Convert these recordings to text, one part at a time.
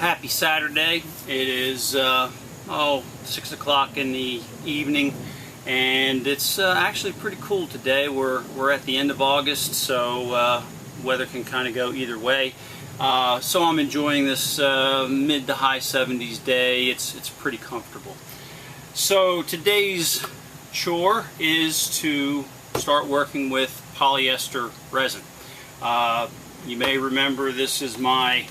Happy Saturday. It is 6 o'clock in the evening, and it's actually pretty cool today. We're at the end of August, so weather can kind of go either way. So I'm enjoying this mid to high 70s day. It's pretty comfortable. So today's chore is to start working with polyester resin. You may remember this is my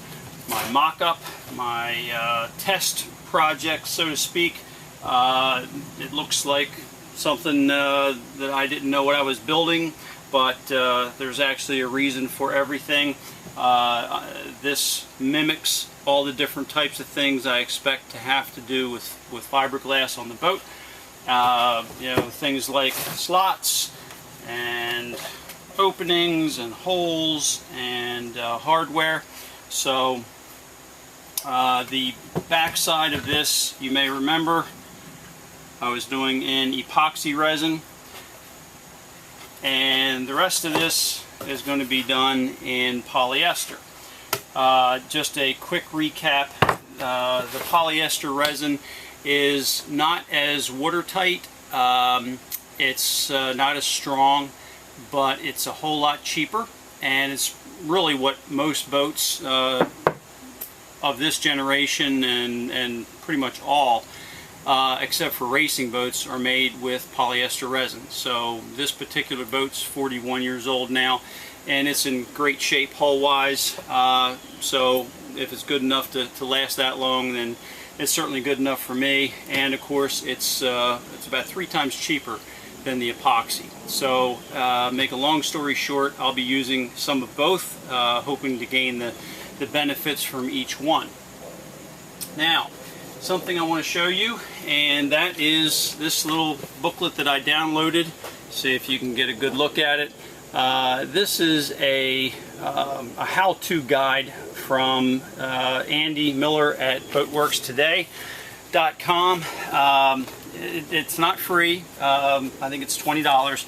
mock-up, my test project, so to speak. It looks like something that I didn't know what I was building, but there's actually a reason for everything. This mimics all the different types of things I expect to have to do with fiberglass on the boat. You know, things like slots and openings and holes and hardware. So the back side of this, you may remember, I was doing in epoxy resin, and the rest of this is going to be done in polyester. Just a quick recap, the polyester resin is not as watertight, it's not as strong, but it's a whole lot cheaper, and it's really what most boats of this generation and pretty much all except for racing boats are made with polyester resin. So this particular boat's 41 years old now, and it's in great shape hull wise, so if it's good enough to last that long, then it's certainly good enough for me. And of course it's about 3 times cheaper than the epoxy. So make a long story short, I'll be using some of both, hoping to gain the benefits from each one. Now, something I want to show you, and that is this little booklet that I downloaded. See if you can get a good look at it. This is a how-to guide from Andy Miller at boatworkstoday.com. It's not free. I think it's $20,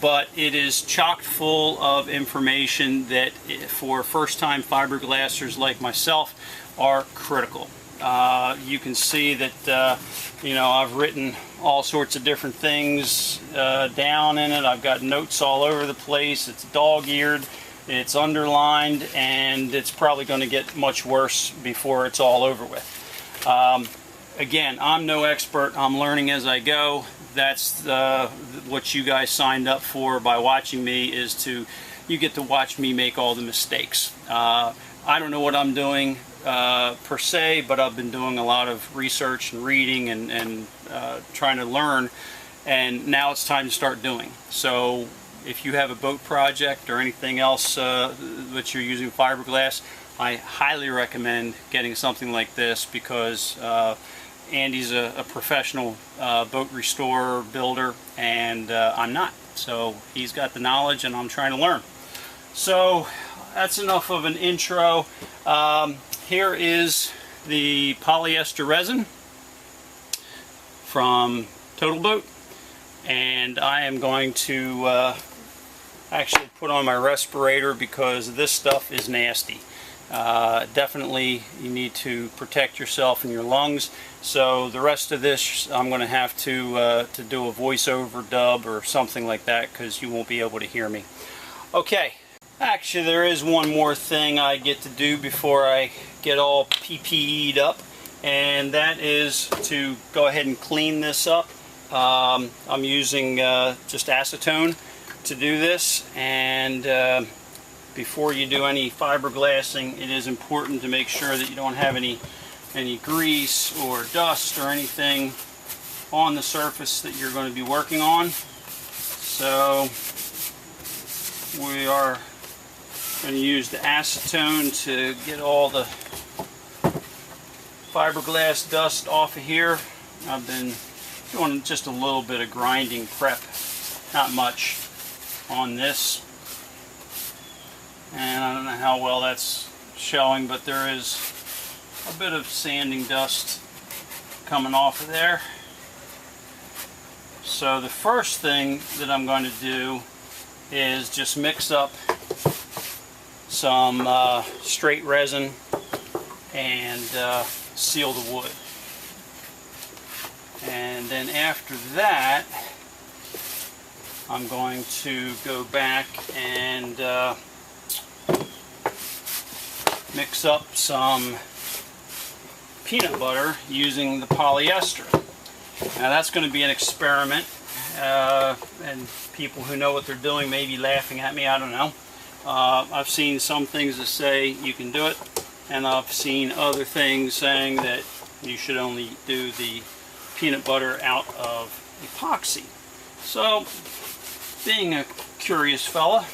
but it is chock full of information that for first-time fiberglassers like myself are critical. You can see that you know, I've written all sorts of different things down in it. I've got notes all over the place. It's dog-eared, it's underlined, and it's probably going to get much worse before it's all over with. Again, I'm no expert. I'm learning as I go. That's what you guys signed up for by watching me, is you get to watch me make all the mistakes. I don't know what I'm doing per se, but I've been doing a lot of research and reading and trying to learn, and now it's time to start doing. So if you have a boat project or anything else that you're using fiberglass, I highly recommend getting something like this, because Andy's a professional boat restorer, builder, and I'm not. So he's got the knowledge and I'm trying to learn. So that's enough of an intro. Here is the polyester resin from Total Boat, and I am going to actually put on my respirator because this stuff is nasty. Definitely you need to protect yourself and your lungs. So the rest of this I'm going to have to do a voiceover dub or something like that, because you won't be able to hear me. Okay, actually there is one more thing I get to do before I get all PPE'd up, and that is to go ahead and clean this up. I'm using just acetone to do this, and before you do any fiberglassing, it is important to make sure that you don't have any grease or dust or anything on the surface that you're going to be working on. So we are going to use the acetone to get all the fiberglass dust off of here. I've been doing just a little bit of grinding prep, not much, on this. And I don't know how well that's showing, but there is a bit of sanding dust coming off of there. So the first thing that I'm going to do is just mix up some straight resin and seal the wood. And then after that, I'm going to go back and mix up some peanut butter using the polyester. Now that's going to be an experiment, and people who know what they're doing may be laughing at me, I don't know. I've seen some things that say you can do it, and I've seen other things saying that you should only do the peanut butter out of epoxy. So, being a curious fella,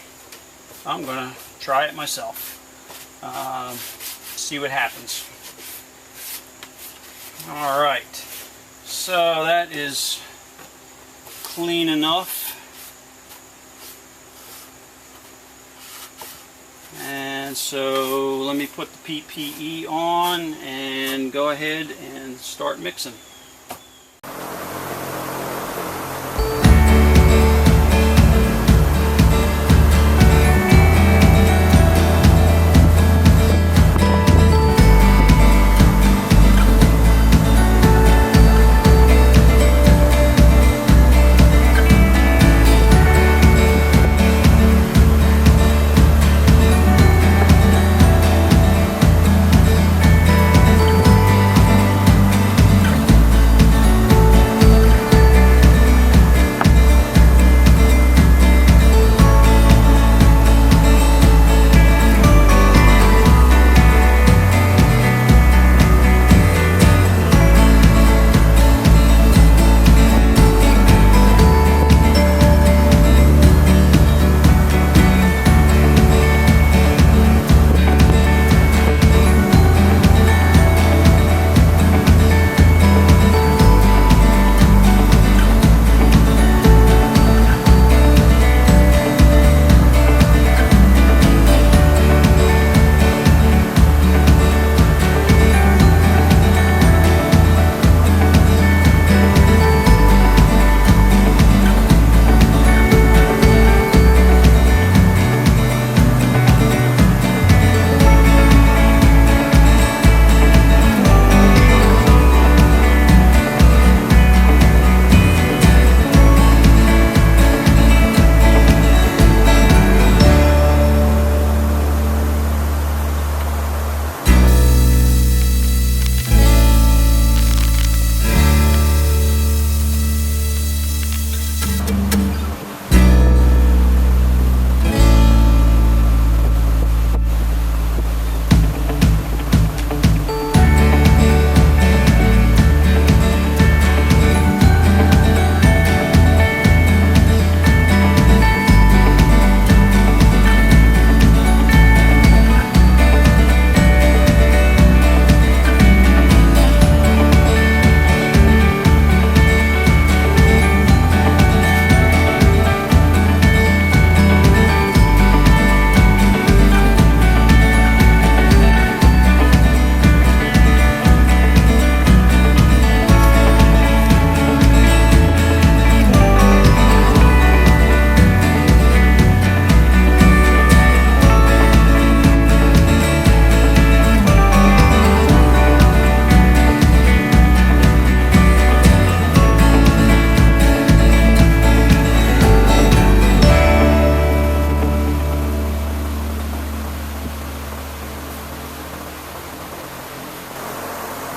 I'm going to try it myself. See what happens. Alright, so that is clean enough. And so let me put the PPE on and go ahead and start mixing.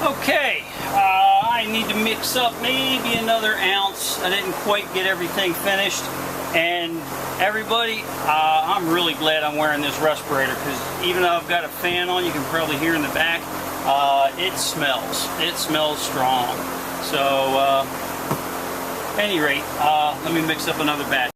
Okay, I need to mix up maybe another ounce. I didn't quite get everything finished. And everybody, I'm really glad I'm wearing this respirator, because even though I've got a fan on, you can probably hear in the back, it smells. It smells strong. So, at any rate, let me mix up another batch.